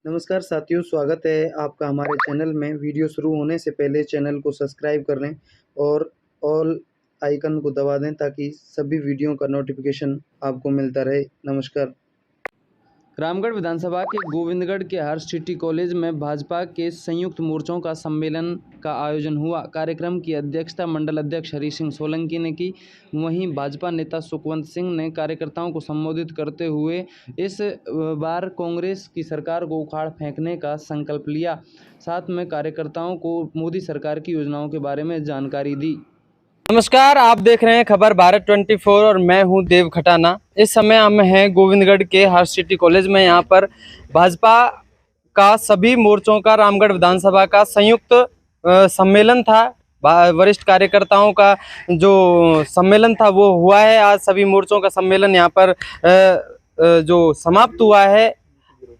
नमस्कार साथियों, स्वागत है आपका हमारे चैनल में। वीडियो शुरू होने से पहले चैनल को सब्सक्राइब कर लें और ऑल आइकन को दबा दें ताकि सभी वीडियो का नोटिफिकेशन आपको मिलता रहे। नमस्कार। रामगढ़ विधानसभा के गोविंदगढ़ के हर सिटी कॉलेज में भाजपा के संयुक्त मोर्चों का सम्मेलन का आयोजन हुआ। कार्यक्रम की अध्यक्षता मंडल अध्यक्ष हरि सिंह सोलंकी ने की। वहीं भाजपा नेता सुखवंत सिंह ने कार्यकर्ताओं को संबोधित करते हुए इस बार कांग्रेस की सरकार को उखाड़ फेंकने का संकल्प लिया। साथ में कार्यकर्ताओं को मोदी सरकार की योजनाओं के बारे में जानकारी दी। नमस्कार, आप देख रहे हैं खबर भारत 24 और मैं हूं देव खटाना। इस समय हम हैं गोविंदगढ़ के हर सिटी कॉलेज में। यहां पर भाजपा का सभी मोर्चों का रामगढ़ विधानसभा का संयुक्त सम्मेलन था। वरिष्ठ कार्यकर्ताओं का जो सम्मेलन था वो हुआ है। आज सभी मोर्चों का सम्मेलन यहां पर जो समाप्त हुआ है।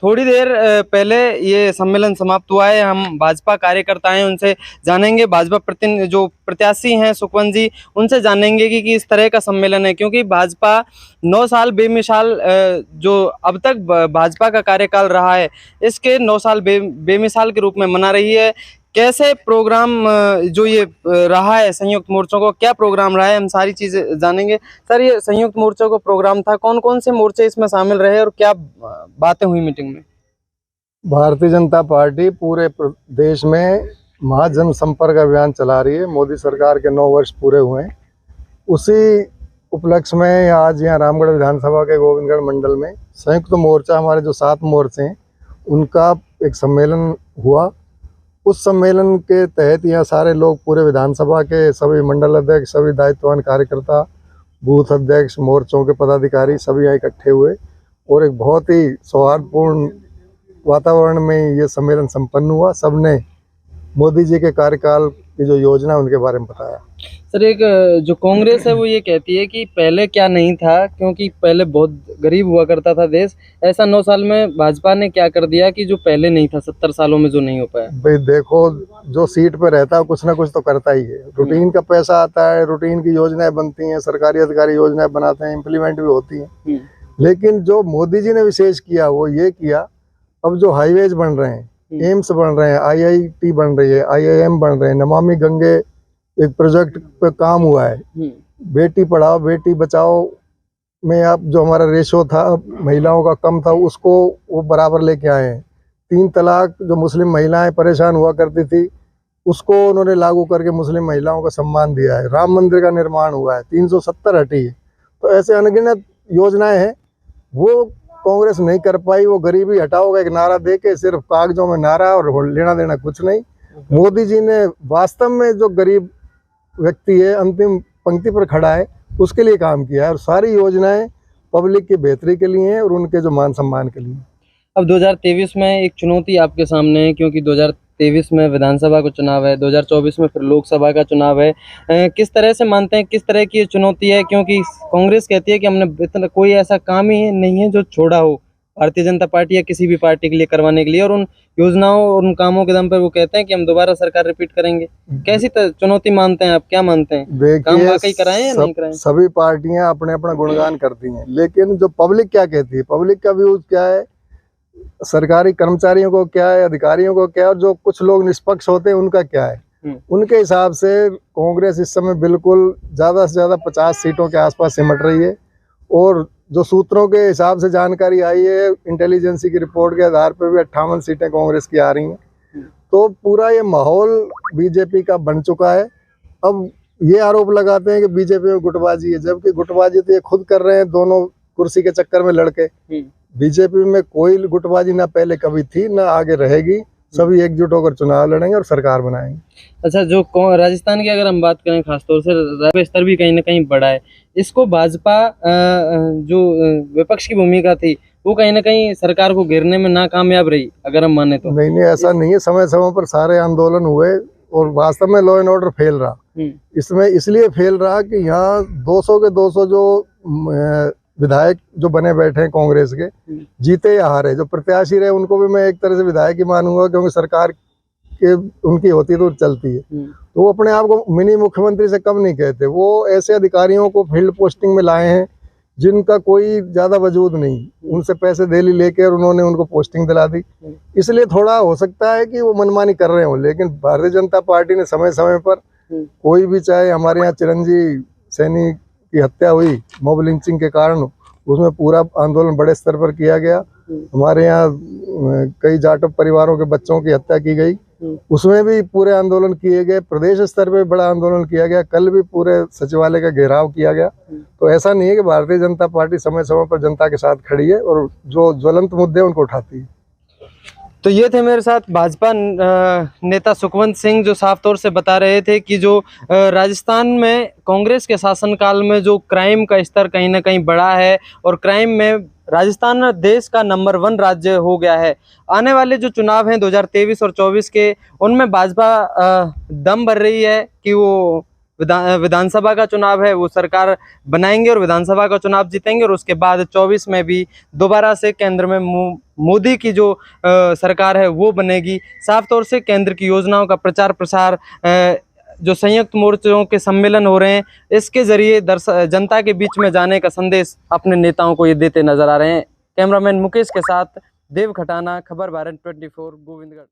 थोड़ी देर पहले ये सम्मेलन समाप्त हुआ है। हम भाजपा कार्यकर्ता हैं, उनसे जानेंगे। भाजपा जो प्रत्याशी हैं सुखवंत जी, उनसे जानेंगे कि इस तरह का सम्मेलन है, क्योंकि भाजपा 9 साल बेमिसाल जो अब तक भाजपा का कार्यकाल रहा है, इसके 9 साल बेमिसाल के रूप में मना रही है। कैसे प्रोग्राम जो ये रहा है संयुक्त मोर्चों को, क्या प्रोग्राम रहा है, हम सारी चीजें जानेंगे। सर, ये संयुक्त मोर्चों को प्रोग्राम था, कौन कौन से मोर्चे इसमें शामिल रहे और क्या बातें हुई मीटिंग में? भारतीय जनता पार्टी पूरे देश में महाजन संपर्क अभियान चला रही है। मोदी सरकार के 9 वर्ष पूरे हुए हैं। उसी उपलक्ष्य में आज यहाँ रामगढ़ विधानसभा के गोविंदगढ़ मंडल में संयुक्त मोर्चा, हमारे जो 7 मोर्चे हैं, उनका एक सम्मेलन हुआ। उस सम्मेलन के तहत यहाँ सारे लोग, पूरे विधानसभा के सभी मंडल अध्यक्ष, सभी दायित्ववान कार्यकर्ता, बूथ अध्यक्ष, मोर्चों के पदाधिकारी सभी यहाँ इकट्ठे हुए और एक बहुत ही सौहार्दपूर्ण वातावरण में ये सम्मेलन संपन्न हुआ। सबने मोदी जी के कार्यकाल की जो योजना है उनके बारे में बताया। सर, एक जो कांग्रेस है वो ये कहती है कि पहले क्या नहीं था, क्योंकि पहले बहुत गरीब हुआ करता था देश। ऐसा 9 साल में भाजपा ने क्या कर दिया कि जो पहले नहीं था 70 सालों में, जो नहीं हो पाया? भाई देखो, जो सीट पे रहता है कुछ ना कुछ तो करता ही है। रूटीन का पैसा आता है, रूटीन की योजनाएं बनती हैं, सरकारी अधिकारी योजनाएं बनाते हैं, इम्प्लीमेंट भी होती हैं। लेकिन जो मोदी जी ने विशेष किया वो ये किया, अब जो हाईवेज बन रहे हैं, एम्स बन रहे हैं, IIT बन रही है, IIM बन रहे हैं, नमामि गंगे एक प्रोजेक्ट पे काम हुआ है, बेटी पढ़ाओ बेटी बचाओ में अब जो हमारा रेशो था महिलाओं का कम था, उसको वो बराबर लेके आए हैं। 3 तलाक जो मुस्लिम महिलाएं परेशान हुआ करती थी, उसको उन्होंने लागू करके मुस्लिम महिलाओं को सम्मान दिया है। राम मंदिर का निर्माण हुआ है, 370 हटी है। तो ऐसे अनगिनत योजनाएं हैं, वो कांग्रेस नहीं कर पाई। वो गरीबी हटाओ का एक नारा दे के सिर्फ कागजों में नारा और लेना देना कुछ नहीं। मोदी जी ने वास्तव में जो गरीब व्यक्ति है, अंतिम पंक्ति पर खड़ा है, उसके लिए काम किया है और सारी योजनाएं पब्लिक की बेहतरी के लिए हैं और उनके जो मान सम्मान के लिए। अब 2023 में एक चुनौती आपके सामने है, क्योंकि 2023 में विधानसभा का चुनाव है, 2024 में फिर लोकसभा का चुनाव है। किस तरह से मानते हैं, किस तरह की ये चुनौती है? क्योंकि कांग्रेस कहती है कि हमने इतना कोई ऐसा काम ही नहीं है जो छोड़ा हो भारतीय जनता पार्टी या किसी भी पार्टी के लिए करवाने के लिए, और उन योजनाओं और उन कामों के दम पर वो कहते हैं कि हम दोबारा सरकार रिपीट करेंगे। कैसी चुनौती मानते हैं आप, क्या मानते हैं? काम वाकई कराएं या नहीं कराएं? सभी पार्टियां अपने अपना गुणगान करती हैं, लेकिन जो पब्लिक क्या कहती है, पब्लिक का व्यूज क्या है, सरकारी कर्मचारियों को क्या है, अधिकारियों को क्या है, और जो कुछ लोग निष्पक्ष होते हैं उनका क्या है, उनके हिसाब से कांग्रेस इस समय बिल्कुल ज़्यादा से ज़्यादा 50 सीटों के आसपास सिमट रही है। और जो सूत्रों के हिसाब से जानकारी आई है, इंटेलिजेंसी की रिपोर्ट के आधार पर भी 58 सीटें कांग्रेस की आ रही हैं। तो पूरा ये माहौल बीजेपी का बन चुका है। अब ये आरोप लगाते हैं कि बीजेपी में गुटबाजी है, जबकि गुटबाजी तो ये खुद कर रहे हैं, दोनों कुर्सी के चक्कर में लड़के। बीजेपी में कोई गुटबाजी ना पहले कभी थी ना आगे रहेगी। सभी एकजुट होकर चुनाव लड़ेंगे और सरकार बनाएंगे। अच्छा, जो राजस्थान की अगर हम बात करें, खासतौर से राज्य स्तर भी कहीं ना कहीं बढ़ा है, इसको भाजपा जो विपक्ष की भूमिका थी वो कहीं ना कहीं सरकार को घेरने में नाकामयाब रही, अगर हम माने तो? नहीं, ऐसा नहीं है। समय समय पर सारे आंदोलन हुए और वास्तव में लॉ एंड ऑर्डर फेल रहा। इसमें इसलिए फेल रहा कि यहाँ 200 के 200 जो विधायक जो बने बैठे हैं कांग्रेस के, जीते या हारे, जो प्रत्याशी रहे उनको भी मैं एक तरह से विधायक ही मानूंगा, क्योंकि सरकार के उनकी होती तो चलती है। तो वो अपने आप को मिनी मुख्यमंत्री से कम नहीं कहते। वो ऐसे अधिकारियों को फील्ड पोस्टिंग में लाए हैं जिनका कोई ज्यादा वजूद नहीं, उनसे पैसे दिल्ली लेके और उन्होंने उनको पोस्टिंग दिला दी। इसलिए थोड़ा हो सकता है कि वो मनमानी कर रहे हो, लेकिन भारतीय जनता पार्टी ने समय समय पर कोई भी, चाहे हमारे यहाँ चिरंजीव सैनी की हत्या हुई मॉब लिंचिंग के कारण, उसमें पूरा आंदोलन बड़े स्तर पर किया गया। हमारे यहाँ कई जाटव परिवारों के बच्चों की हत्या की गई, उसमें भी पूरे आंदोलन किए गए। प्रदेश स्तर पे बड़ा आंदोलन किया गया, कल भी पूरे सचिवालय का घेराव किया गया। तो ऐसा नहीं है कि भारतीय जनता पार्टी समय समय पर जनता के साथ खड़ी है और जो ज्वलंत मुद्दे उनको उठाती है। तो ये थे मेरे साथ भाजपा नेता सुखवंत सिंह, जो साफ तौर से बता रहे थे कि जो राजस्थान में कांग्रेस के शासनकाल में जो क्राइम का स्तर कहीं ना कहीं बढ़ा है और क्राइम में राजस्थान देश का नंबर 1 राज्य हो गया है। आने वाले जो चुनाव हैं 2023 और 24 के, उनमें भाजपा दम भर रही है कि वो विधानसभा का चुनाव है वो सरकार बनाएंगे और विधानसभा का चुनाव जीतेंगे, और उसके बाद 24 में भी दोबारा से केंद्र में मोदी की जो सरकार है वो बनेगी। साफ तौर से केंद्र की योजनाओं का प्रचार प्रसार, जो संयुक्त मोर्चों के सम्मेलन हो रहे हैं, इसके जरिए जनता के बीच में जाने का संदेश अपने नेताओं को ये देते नजर आ रहे हैं। कैमरामैन मुकेश के साथ देव खटाना, खबर भारत 24, गोविंदगढ़।